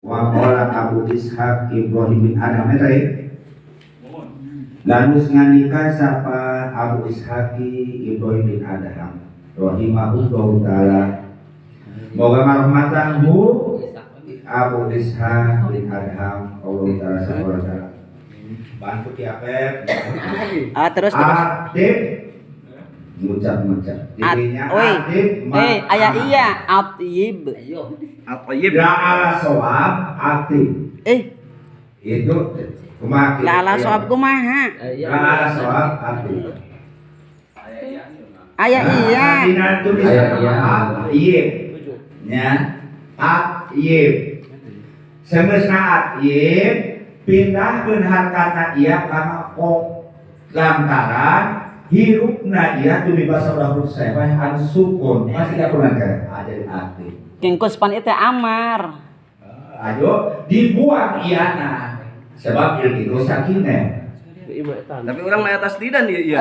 Wa qala Abu Ishaq Ibrahim bin Adam eta Lanus nganika sapa Abu Ishaq Ibrahim bin Adam rahimahullahu taala. Moga marahmatanhu Abu Ishaq bin Adam Allah taala sabaraha. Bantu ki apep. Terus Atib ngucap intinya atib aya iya atib. At-Tayyib. la ala sawab atib. Itu kumaha? La ala sawab kumaha? La ala sawab atib. Aya iya. Dina tulisan atib. Nya atib. Semeusna atib pindahkeun harkana ieu kana qom lantaran hirupna ieu tumi basa huruf sabah an sukun masih kakulan kan jadi atib. Kengkos pan itu amar. Ayo dibuang iana sebab ilmu sakinah. Tapi orang mah atas lidan dia iya.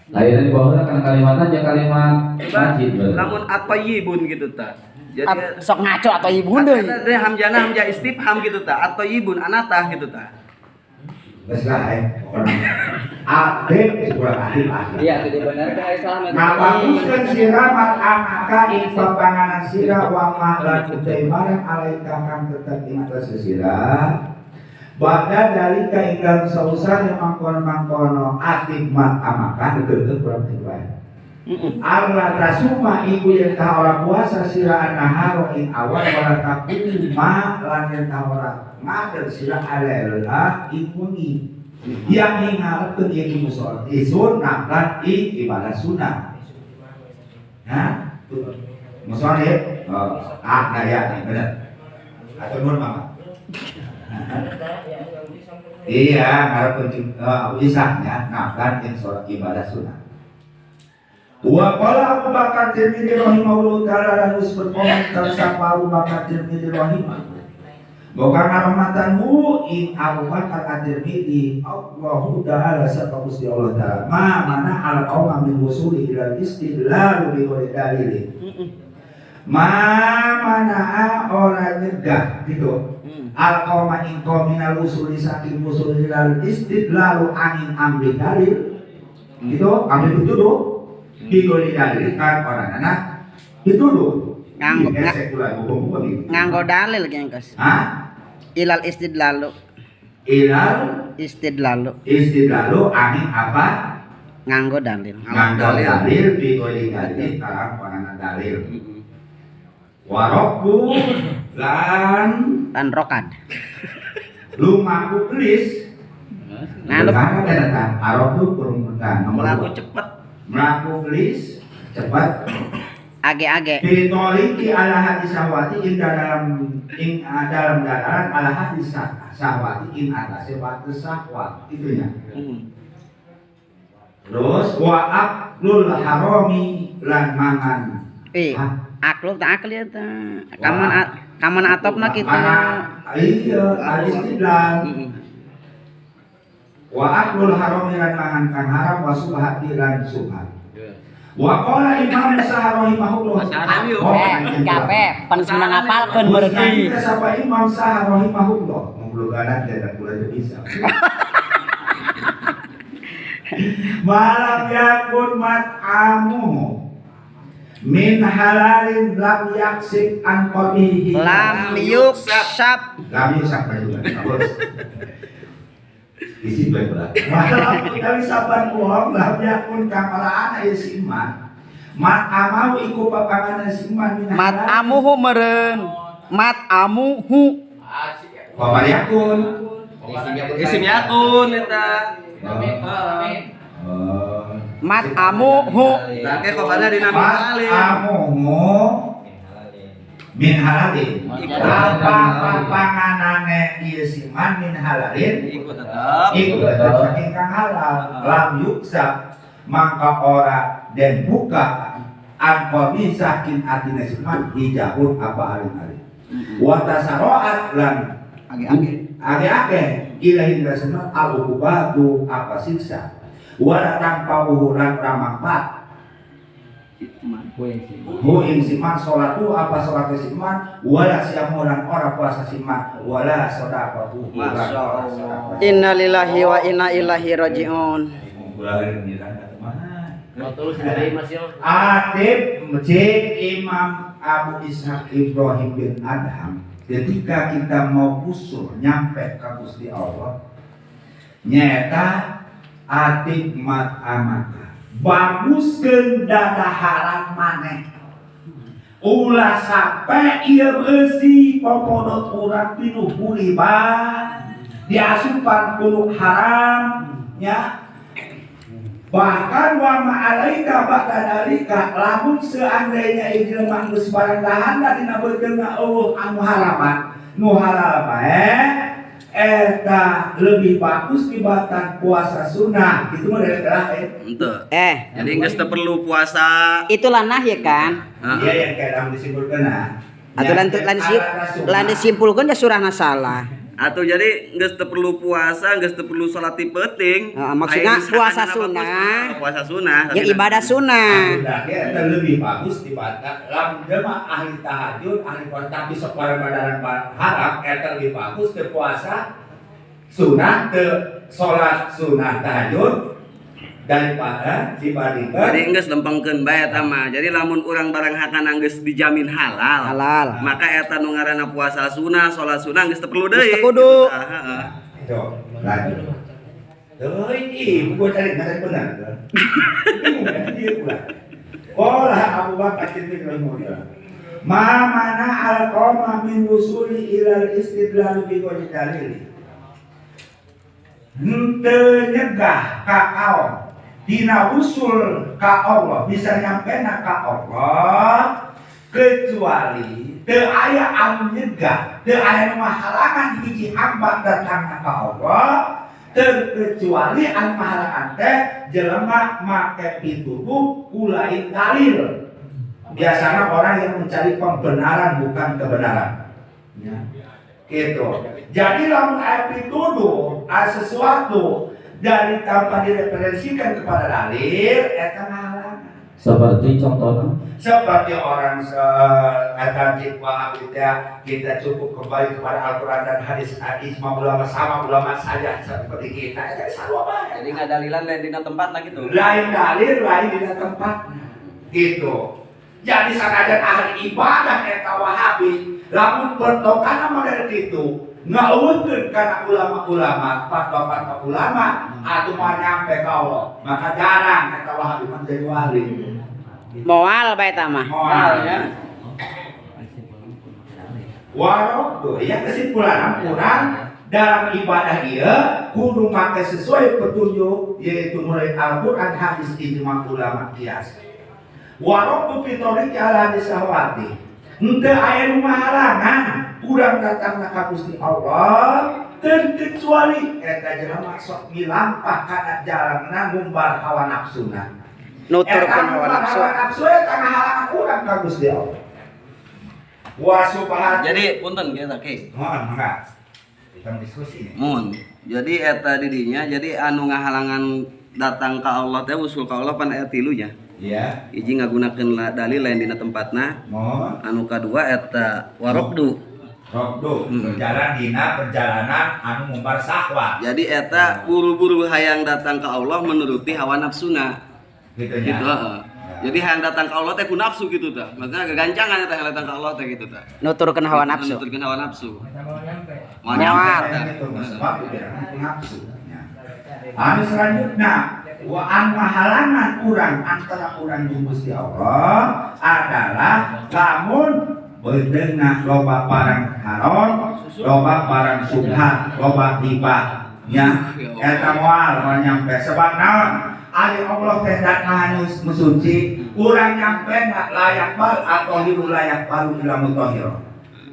Lain di bawah kan kalimatnya aja kalimat majid. Lamun at-Tayyibun gitu ta. Jadi Sok ngaco atau ibu deui. ada hamjana hamjah istifham gitu ta. At-Tayyibun anatah gitu ta. Geus lah atib kurang ahli. Iya, itu benar ka salah Ngapanguskeun sira mat amaka ing papanganan sira wa ma lan utai barang alaika kang tetep ing atas sira. Bada dalika ingkang sausah yang mangkon-mangkono atib mat amaka teu kurang teu wae. Allah tasuma ibu yang tah ora puasa sira naharo ing awal wala takuma lan yang tah ora ngadeg sira alela ing wengi. Yang ngarepkeun ieu di musol sunah lan ibadah sunah. Hah? Musol ya? Nah ya, bener. Atau nun mama. Iya, ngarepkeun isahnya naflan yang sholat ibadah sunah. Wa qala Abu Bakar Tirmidzi rahimahullahu taala harus berkomentar sapa Abu Bakar Tirmidzi rahimahullah. Boga rahmatanmu in Abu Bakar Tirmidzi Allahu taala sapa Gusti Allah taala. Ma mana al qaum min usuli ila istidlal bi dalil. Ma mana orang nyegah gitu. Al qaum in qaminal usuli saking usuli ila istidlal angin amri dalil. Gitu, ambil dituduh. Bigoli dalil kan orang anak dituduh nganggo dalil kengkos. Ilal istidlalu angin apa nganggo dalil bigoli dalil kalam orang dalil warokku lan rokad lumaku gelis karena datang arokku kurung Melaku cepet. melaku gelis cepat age bitoliki ala hadis sahwati ing dalam dalaran ala hadis sahwati ing atase batas sahwat itunya. Terus wa aklul harami lan mangan. Aklul tak akli eta. Kaman atopna kita. Iya, al-istidlal. Wa aklul harami lan mangan kan haram wa subhati lan subhat. Wa qala Imam Sa'rawi rahimahullah. Kape pensiunan ngapalkeun berarti. Sapa Imam Sa'rawi rahimahullah. Menguluganan dan kula teu bisa. Malam yakun mat'amu min halalin lam yaksib an qabihi. Lam yuksab juga. Isi baik-baik. Masalah kami sabar bohong lam yakun kamalaan isi iman. Mat amau iku papanganan si iman. Mat amuhu meureun. Mat amuhu. Wa yakun. Isim yakun eta. Mat amuhu. Tapi kobana dina Mat malih. amuhu min halalin. Apa papanganane ieu si iman min halalin. Ikut tetap. Iku saking kang halal lam yuksab maka ora den buka angkomi saking atina siman hijabun apa alin-alin wa tasaroat lan age-age ilahin rasuna al-ubatu apa siksa wa tanpa uhuran ramangpat hu ing siman salatu apa salat siman wala siamulan ora puasa siman wala sedekah. Masya Allah. Innalillahi wa inna ilaihi rajiun. Atib Masjid Imam Abu Ishaq Ibrahim bin Adham, ketika kita mau usul nyampe ke Gusti Allah nyata atib mat amata baguskeun dadaharan maneh ulah sampai ieu beusi popodot urang pinuh buliban diasupan kudu haram nya. Bahkan wa ma'alaika ba'da dalika lamun seandainya ieu jelema geus barang dahana dina beurkeunna Allah anu harapan nu halal bae eta lebih bagus tibatan puasa sunnah gitu mah dari Ente. Jadi geus teu perlu puasa. Itulah nah ya kan. dia yang kayak disimpulkeun Atuh lan disimpulkeun ya surahna salah. Atau jadi geus teu perlu puasa, geus teu perlu salat ti penting. Maksudnya puasa sunnah. Puasa sunnah. Ya ibadah sunnah. Eta lebih bagus dibanding lamun jelema ahli tahajud, ahli puasa tapi sabar badaran harap eta lebih bagus ke puasa sunnah ke salat sunnah tahajud daripada dibandingkan. Jadi geus lempengkeun bae eta mah. Jadi lamun urang barang hakana geus dijamin halal. Halal. Maka eta nu ngaranna puasa sunnah, salat sunnah geus teu perlu deui. Geus teu kudu. Heeh. Itu lanjut. Ini gua cari nggak benar. Dia pula. Qala Abu Bakar Siddiq rahimahullah. Ma mana al-qawma min wusuli ila al-istidlal bi ghairi dalil. Henteu nyegah ka kaum dina usul ka Allah bisa nyampe ka Allah kecuali teu aya anu nyegah, teu aya nu halangan hiji hamba datang ka Allah terkecuali anu halangan teh jelema make pituduh kulain dalil. Biasanya orang yang mencari pembenaran bukan kebenaran. Ya. Gitu. Jadi lamun aya pituduh sesuatu dari tanpa direferensikan kepada dalil eta halangan. Seperti contohnya Seperti orang akan wahab kita cukup kembali kepada Al-Quran dan hadis ijma ulama sama ulama saja seperti kita itu sarua bae. Jadi ngadalilan lain dina tempatna gitu. Lain dalil lain di tempat gitu. Jadi sanajan ahli ibadah eta wahabi lamun bertokana model kitu ngeuweutkeun kana ulama-ulama fatwa-fatwa ulama atuh mah nyampe ka Allah maka jarang eta wahabi menjadi wali. Moal bae eta mah. Moal ya. Walau ya kesimpulan urang dalam ibadah ieu kudu make sesuai petunjuk yaitu mulai Al-Qur'an hadis ijma ulama qiyas. Walau fitori ala disahwati. Henteu aya nu halangan urang datang ka Gusti Allah terkecuali eta jelema sok milampah kana jalanna ngumbar hawa nafsuna. Nuturkeun hawa nafsu. Hawa nafsu eta ngahalangan urang ka Gusti Allah. Wa subhan. Jadi punten kita ke. Mohon enggak. Kita diskusi. Mun. Jadi eta didinya jadi anu ngahalangan datang ka Allah teh usul ka Allah pan aya 3 nya. Iya. Hiji ngagunakeun dalil lain dina tempatna. Mohon. Anu kadua eta warokdu. Rokdu berjalan dina perjalanan anu ngumbar sahwat. Jadi eta buru-buru hayang datang ka Allah menuruti hawa nafsuna. Gitu Gitu ya. heeh. Jadi hayang datang ka Allah teh ku nafsu gitu tah. Maksudnya kegancangan eta hayang datang ka Allah teh gitu tah. Nuturkeun hawa nafsu. Nuturkeun hawa nafsu. Mau Moal. nyampe tah. Itu sebab pikiran nafsu. Anu selanjutnya wa an mahalangan urang antara urang jeung Gusti Allah adalah lamun beundeungna loba barang haram, loba barang subhat, loba hibah nya eta moal nyampe sebab naon ari Allah teh dat maha musuci urang nyampe layak bal atau hiru layak baru ila mutahhir.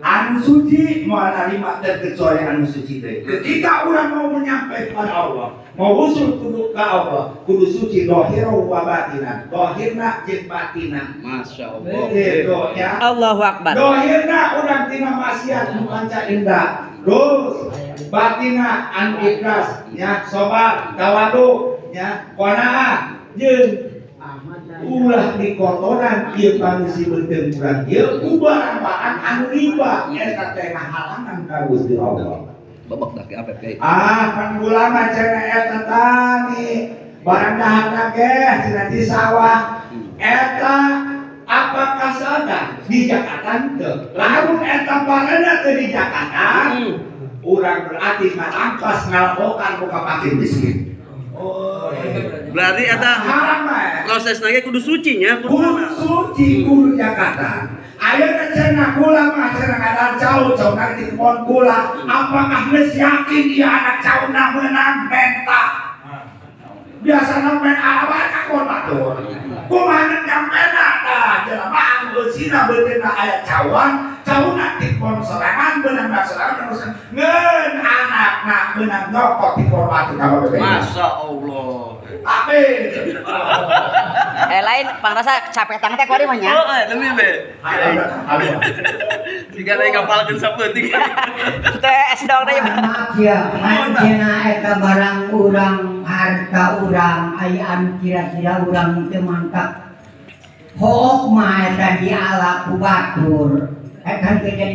Anu suci mau narima terkecuali anu suci teh. Ketika orang mau menyampai kepada Allah, mau usul kudu ke Allah, kudu suci dohira wa batinan. Dohirna jeung batinan. Masya Allah. Gitu ya. Allahu akbar. Dohirna urang tina maksiat nu panca indah. Terus batina anu ikhlas nya sobat tawadu nya qanaah jeung ulah di kotoran ieu pangisi beuteung urang ieu ku barang-barang anu riba eta teh halangan ka Gusti Allah. Babak dah ke apa kayak. Pan ulama cenah eta tani barang dahana ge cenah di sawah eta apakah sadar di Jakarta teu lamun eta parana teu di Jakarta urang berarti ngalangkas ngalabokan buka pakin miskin. Berarti eta haram proses lagi kudu suci nya, kudu suci kudu Jakarta. Ayeuna cenah kula mah cenah ngadan cau nanti kebon kula apakah geus yakin ieu anak cauna meunang menta? Biasana main awal ka kon batur. Kumaha nyampena tah jelema anu eusina beuteuna aya cawan, cauna ti kon sorangan beunang sorangan terus ngeun anakna beunang nyokot ti kon batur ka bebe. Masya Allah. Tapi Lain pangrasa capek tang teh kuari mah nya. Oh, demi be. Jika naik kapal kan sapeting. Teh es dong teh. Maaf ya, manjena eta barang urang, harta urang, aya kira-kira urang teu mantap. Hook mah eta diala ku batur. Kan jadi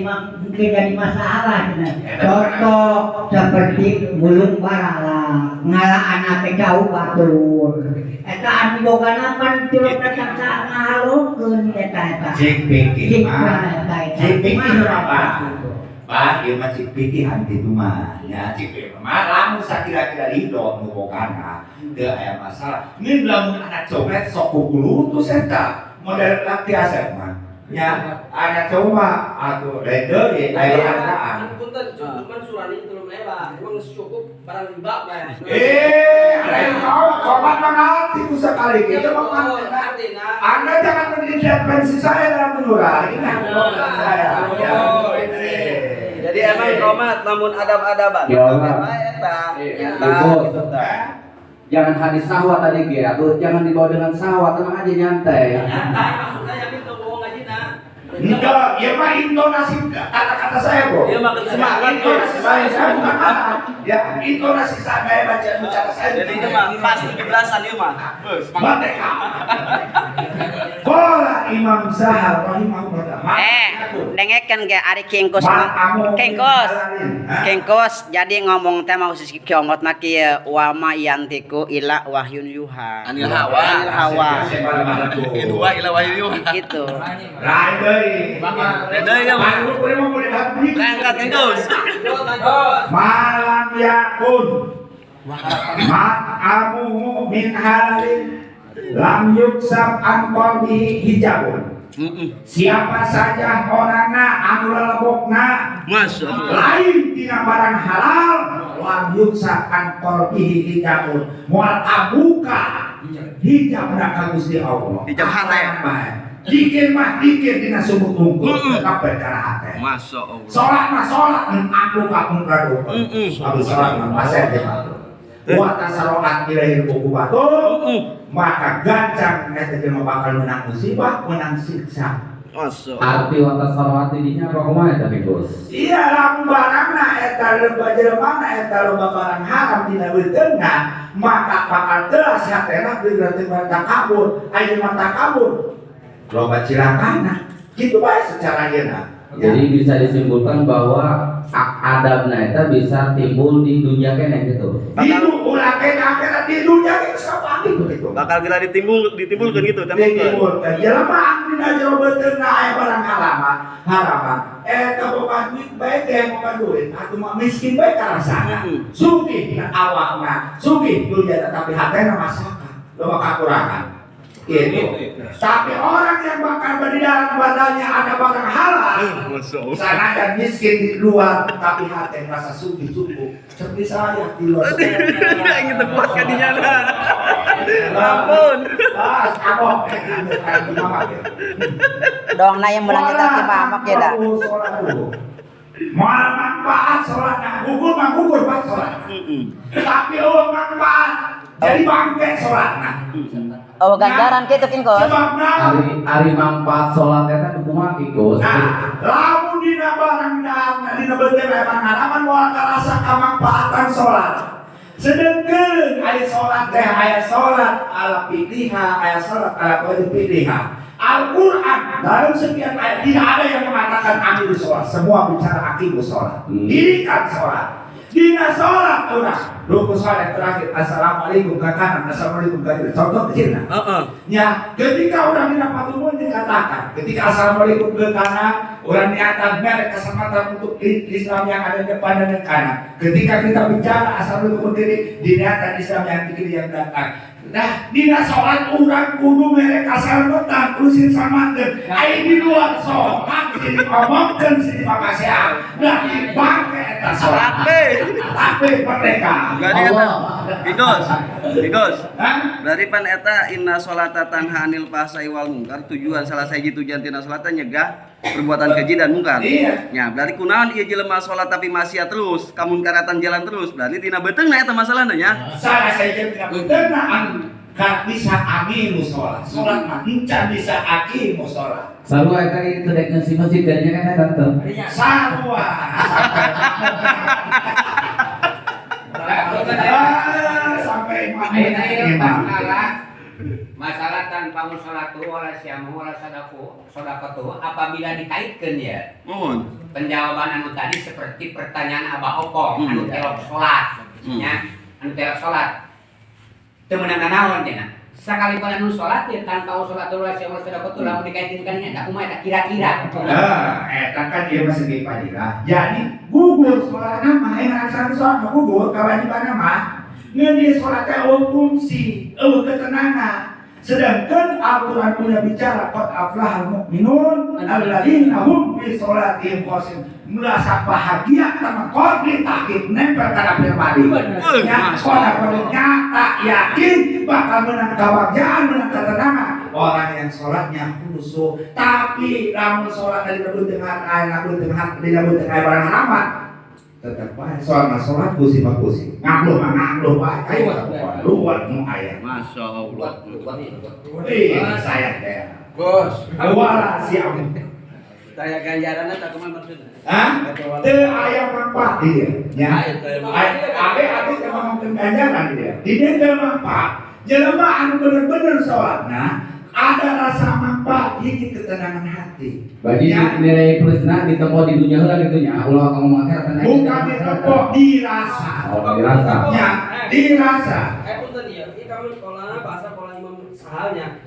masalah cenah. Contoh seperti bulung barala, ngala anak teh jauh batur. Eta anu bogana pan tiluk datang sa ngahalungkeun eta. cik pikir mah. Cik pikir Cik apa? Pak, ieu mah cik pikir hanti tu mah. Ya cik pikir mah lamun sakira-kira ridho nu bogana teu aya masalah. Ngeun lamun anak copet sok kukulu tuh eta. Model laki asep mah. Ya, anak cuma atau lender ya kayak hartaan. Punten, cuman surani itu mewah. Emang cukup barang riba mah. Ada yang tahu, sobat mengerti ku sekali gitu mah. Anda jangan mengintervensi saya dalam menurah. Ini saya. Jadi emang komat namun adab-adaban. Ya Allah. Eta. Jangan hadis sahwat tadi ge, atuh jangan dibawa dengan sahwat, tenang aja nyantai. Maksudnya yakin tuh bohong aja nah. Enggak, ya mah intonasi kata-kata saya kok. Iya makin semangat Intonasi saya bukan kata. Ya, intonasi saya baca bicara saya. Jadi itu mah pas 17-an ieu mah. Merdeka. Qala Imam Zahar rahimahullah. Dengekeun ge ari Kengkos. Kengkos jadi ngomong teh mau si Kiongot mah kieu wa ma yantiku ila wahyun yuha. Anil hawa. Anil hawa. Kedua ila wahyu. Gitu. Lain deui. Deui ya mah. Aku mau boleh habis. Angkat Kengkos. Malam yakun. Ma'amuhu min halalin lam yuksab an qalbihi hijabun. Siapa saja orangna anu lalebokna Masya Allah. lain tina barang halal lam yuksab an qalbihi hijabun. Moal tabuka hijabna ka Gusti Allah. Hijab hate. Dikir mah dikir dina sumut unggul tetap berkara hate. Masya Allah. Sholat mah sholat aku kapung kado. Aku sholat mah pasir de batu. Wa tasaroat ilahi buku batu. Maka gancang eta jelema bakal menang musibah, menang siksa. Masya Allah. Arti watas sarwati dinya apa kumaha eta Kengkos? Iya lamun barangna eta loba jelemana eta loba barang haram dina beuteungna, maka bakal teulas hatena berarti takabur, aya mah takabur. Loba cilakana. Kitu bae secara ayeuna. Jadi bisa disimpulkan bahwa adabna eta bisa timbul di dunia kene gitu. Di ulah ke akhirat di dunia ge sabari begitu. Bakal kira ditimbulkan gitu Ditimbulkan. Jelema anu dina jero beuteungna aya barang haraman. Eta boga duit bae teh boga duit, atuh mah miskin bae karasana. Sugih dina awakna, sugih dunia tapi hatena masakan. Loba kakurangan. Gitu. Tapi orang yang bakal di dalam badannya ada barang halal, sana dan miskin di luar, tapi hati merasa sugih cukup. Seperti saya di luar. Ingin tekuatkan di nyana. Ampun. Abang, Dong na yang menang kita mamak ya dah. Mal manfaat sholat, gugur mah gugur pas sholat. Tapi manfaat jadi bangke sholatna. Oh ganjaran kitu Kengkos. Sebabna Ari manfaat salat eta kumaha Kengkos? nah, lamun dina barang dana, dina beuteung aya pengalaman moal karasa kamanfaatan sholat. Sedangkan aya salat teh aya salat ala piliha, aya salat ala wajib piliha. Al-Quran dalam sekian ayat tidak ada yang mengatakan amil sholat, semua bicara akimus sholat, dirikan sholat. Dina sholat orang ruku sholat terakhir assalamualaikum ke kanan, assalamualaikum ke kiri, contoh kecil ya, ketika orang dapat umum dikatakan ketika assalamualaikum ke kanan orang niatan merek kesempatan untuk Islam yang ada di depan dan di kanan. Ketika kita bicara assalamualaikum ke kiri, diniatan Islam yang di kiri yang belakang. Nah, dina sholat urang kudu merek asal betan usin samakeun. Ai di luar sholat sini ngomongkeun sini makasih. Berarti bangke eta sholat. Tapi merdeka. Berarti eta Bigos. Berarti pan eta inna sholata tanha anil fahsai wal munkar, tujuan salah siji tujuan tina sholat nyegah perbuatan keji dan mungkar. Iya. Ya, berarti kunaon ieu jelema sholat tapi maksiat terus, kamunkaratan jalan terus. Berarti tina beteungna eta masalahna nya. Salah saya tidak benar kan bisa amin sholat. Sholat mah encan bisa akim sholat. Sarua eta itu dek ngeusi masjid dan kan datang. Sarua. Sampai masalah tanpa musolatu wala syamu wala sodaqatu apabila dikaitkan ya Mohon. penjawaban anu tadi seperti pertanyaan Abah Opong anu telok salat nya anu telok salat teu meunang naon cenah sakali anu salat ya tanpa musolatu wala syamu wala sodaqatu lamun dikaitkan nya da kumaha eta kira-kira eta kan dia masih di padilah. Jadi gugur sholat mah yang asal sholat gugur kewajiban mah ngeun di sholat teh fungsi, ketenangan. Sedangkan Al-Quran punya bicara qad aflahal mu'minun alladzina hum fi sholatihim khashi'un. Merasa bahagia sama qadri takib nempel kana firman. Ya qad nyata yakin bakal menang kebahagiaan, menang ketenangan. Orang yang sholatnya khusyuk, tapi lamun sholat dari lamun tengah barang harapan tetap baik sholat kusi ngangluh baik luar nu aya Masya Allah. saya teh Bos, wala siam tanya ganjaranna tak kumaha maksudna? teu aya manfaat dia nya ade teh ngomongkeun ganjaran dia teu manfaat jelema anu bener-bener sholatna ada rasa manfaat hiji ketenangan hati. Bagi nilai plusna ditempo di dunia heula gitu nya. Allah akan memakai akan Bukan ditempo, dirasa. Oh, dirasa. Ya, dirasa. Punten ieu, ieu kami sekolah bahasa pola Imam Sahalnya.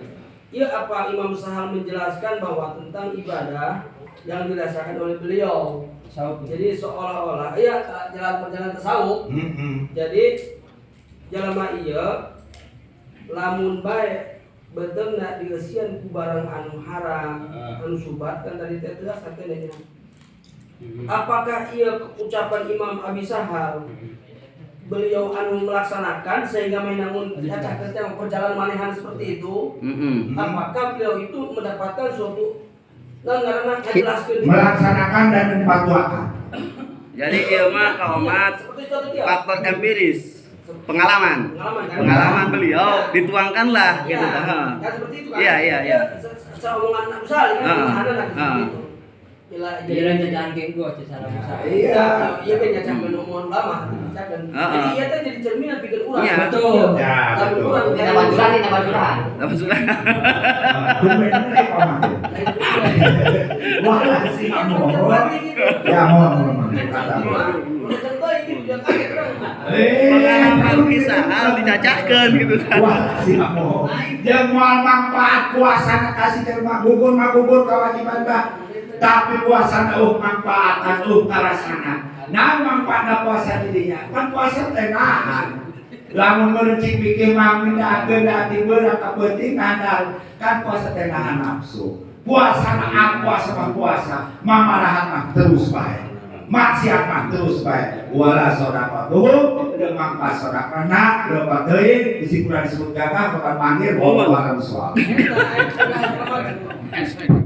Ieu apa Imam Sahal menjelaskan bahwa tentang ibadah yang dirasakan oleh beliau. Jadi seolah-olah jalan tasawuf. Jadi jalma ieu lamun bae betul nak dieusian ku barang anu haram, anu subat kan tadi teh tegas katanya. Apakah ia ucapan Imam Abi Sahal beliau anu melaksanakan sehingga namun acak teh perjalanan manehan seperti itu? Apakah beliau itu mendapatkan suatu ngaranna jelaskeun Melaksanakan dan memfatwakan. Jadi ieu mah kaumat faktor empiris. Pengalaman beliau dituangkanlah gitu kan seperti itu kan. Iya. Seomongan Abu Sahal kan ada seperti itu. Jalan jajan geng gua secara besar. Iya kan nyacak menemuan lama dicakan. Jadi iya teh jadi cerminan pikir urang. Iya, betul. Ya, betul. kita bajuran Apa sudah? Wah, sih mau. Ya mau. Pengalaman kisah dicacahkan gitu kan. Wah, sih mau. Jeung moal manfaat puasa kasih terima gugur kewajiban bah. Tapi puasa manfaat karasana. Nah manfaat puasa dirinya. Kan puasa teh nahan. Lamun merecik pikir mang mindah hati beura kapentingan kan puasa teh nahan nafsu. Puasa mamarahan terus baik. Maksiat mah terus baik. Wala sodaqatuh dengan pasodaqana lepat deui disebut gagah bukan manggil wallahu a'lam bishawab.